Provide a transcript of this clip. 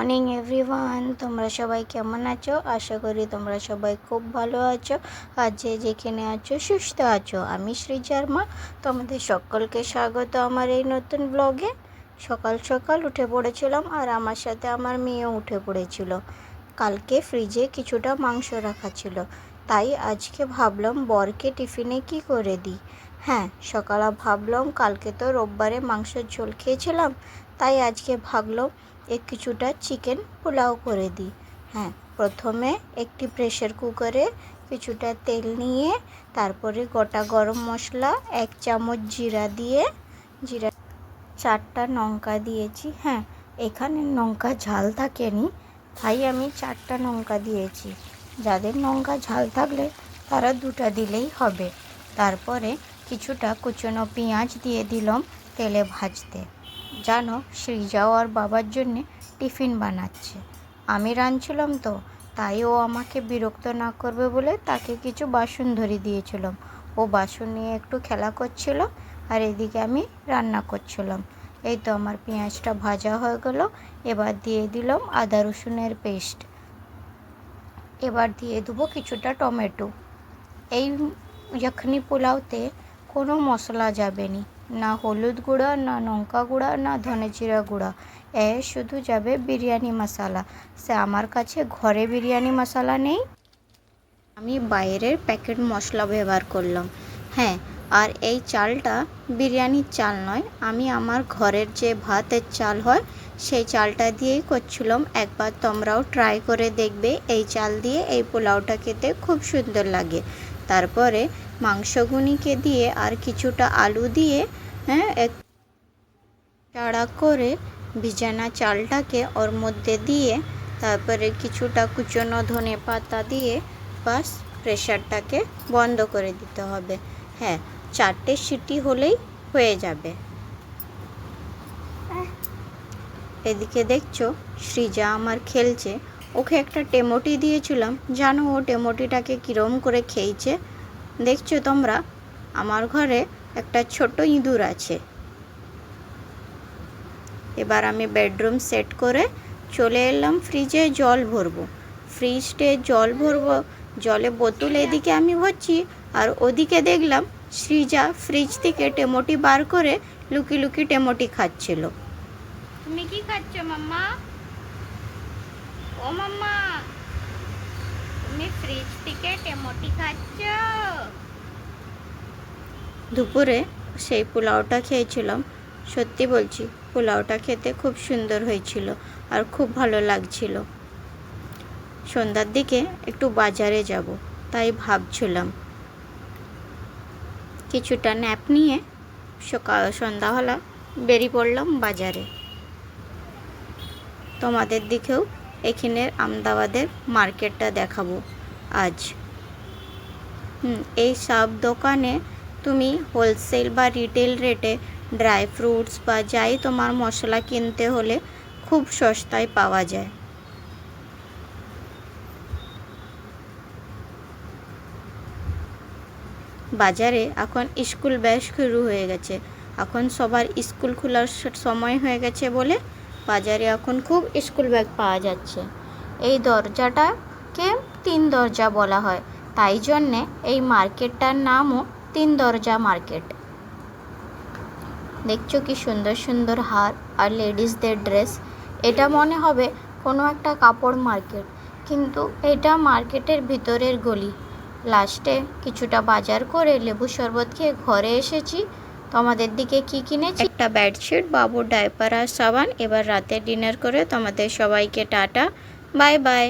Morning everyone, তোমরা সবাই কেমন আছো? আশা করি তোমরা সবাই খুব ভালো আছো আর যে যেখানে আছো সুস্থ আছো। আমি সৃজার মা, তোমাদের সকলকে স্বাগত আমার এই নতুন ব্লগে। সকাল সকাল উঠে পড়েছিলাম আর আমার সাথে আমার মেয়েও উঠে পড়েছিল। কালকে ফ্রিজে কিছুটা মাংস রাখা ছিল, তাই আজকে ভাবলাম বরকে টিফিনে কি করে দিই। হ্যাঁ, সকালে ভাবলাম কালকে তো রোববারে মাংসের ঝোল খেয়েছিলাম, তাই আজকে ভাবলাম কিছুটা চিকেন পোলাও করে দিই। হ্যাঁ, প্রথমে একটি প্রেসার কুকারে কিছুটা তেল নিয়ে তারপরে গোটা গরম মশলা 1 চামচ জিরা দিয়ে 4টা লঙ্কা দিয়েছি। হ্যাঁ, এখানে লঙ্কা ঝাল থাকেনি, তাই আমি 4টা লঙ্কা দিয়েছি। যাদের লঙ্কা ঝাল থাকলে তারা 2টা দিলেই হবে। তারপরে কিছুটা কুচনো পেঁয়াজ দিয়ে দিলাম তেলে ভাজতে। জানো, সৃজাও আর বাবার জন্যে টিফিন বানাচ্ছে। আমি রাঁধছিলাম তো, তাই ও আমাকে বিরক্ত না করবে বলে তাকে কিছু বাসন ধরিয়ে দিয়েছিলাম। ও বাসন নিয়ে একটু খেলা করছিল আর এদিকে আমি রান্না করছিলাম। এই তো আমার পেঁয়াজটা ভাজা হয়ে গেল। এবার দিয়ে দিলাম আদা রসুনের পেস্ট। এবার দিয়ে দেবো কিছুটা টমেটো। এই যখনি পোলাওতে কোনো মশলা যাবে না হলুদ গুঁড়া, না লঙ্কা গুঁড়া, না ধনে জিরা গুঁড়া। শুধু যাবে বিরিয়ানি মশলা। সে আমার কাছে ঘরে বিরিয়ানি মশলা নেই, আমি বাইরের প্যাকেট মশলা ব্যবহার করলাম। হ্যাঁ, আর এই চালটা বিরিয়ানির চাল নয়, আমি আমার ঘরের যে ভাতের চাল হয় সেই চালটা দিয়েই করছিলাম। একবার তোমরাও ট্রাই করে দেখবে, এই চাল দিয়ে এই পোলাওটা খেতে খুব সুন্দর লাগে। তারপরে মাংসগুনিকে দিয়ে আর কিছুটা আলু দিয়ে এক চাড়া করে ভিজানা চালটাকে ওর মধ্যে দিয়ে তারপরে কিছুটা কুচনো ধনে পাতা দিয়ে বাস প্রেশারটাকে বন্ধ করে দিতে হবে। হ্যাঁ, 4টে সিটি হলেই হয়ে যাবে। এদিকে দেখছো সৃজা আমার খেলছে। ওকে একটা টেমোটি দিয়েছিলাম, জানো ও টেমোটিটাকে কীরম করে খেয়েছে দেখছো তোমরা? আমার ঘরে একটা ছোট ইঁদুর আছে। এবার আমি বেডরুম সেট করে চলে এলাম ফ্রিজে জল ভরবো। ফ্রিজে জল ভরবো, জলে বোতল এদিকে আমি ভরছি আর ওদিকে দেখলাম সৃজা ফ্রিজ থেকে টেমোটি বার করে লুকি লুকি টেমোটি খাচ্ছিল। তুমি কি খাচ্ছ মাম্মা? ও মাম্মা, তুমি ফ্রিজ থেকে টেমোটি খাচ্ছ? দুপুরে সেই পোলাওটা খেয়েছিলাম। সত্যি বলছি, পোলাওটা খেতে খুব সুন্দর হয়েছিল আর খুব ভালো লাগছিল। সন্ধ্যার দিকে একটু বাজারে যাব, তাই ভাবছিলাম কিছুটা ন্যাপ নিয়ে সন্ধ্যাবেলা বেরিয়ে পড়লাম বাজারে। তোমাদের দিকেও এখানের আমদাবাদের মার্কেটটা দেখাবো আজ। এই সব দোকানে তুমি হোলসেল বা রিটেল রেটে ড্রাই ফ্রুটস বা যাই তোমার মশলা কিনতে হলে খুব সস্তায় পাওয়া যায়। বাজারে এখন স্কুল ব্যাচ শুরু হয়ে গেছে, এখন সবার স্কুল খোলার সময় হয়ে গেছে বলে বাজারে এখন খুব স্কুল ব্যাগ পাওয়া যাচ্ছে। এই দরজাটাকে 3 দরজা বলা হয়, তাই জন্যে এই মার্কেটটার নামও 3 দরজা মার্কেট। দেখছো কি সুন্দর সুন্দর হার আর লেডিসদের ড্রেস। এটা মনে হবে কোনো একটা কাপড় মার্কেট, কিন্তু এটা মার্কেটের ভিতরের গলি। লাস্টে কিছুটা বাজার করে লেবু শরবত খেয়ে ঘরে এসেছি। তোমাদের দিকে কি কিনেছি? একটা বেডশিট, বাবুর ডাইপার আর সাবান। এবার রাতে ডিনার করে তোমাদের সবাইকে টাটা, বাই বাই।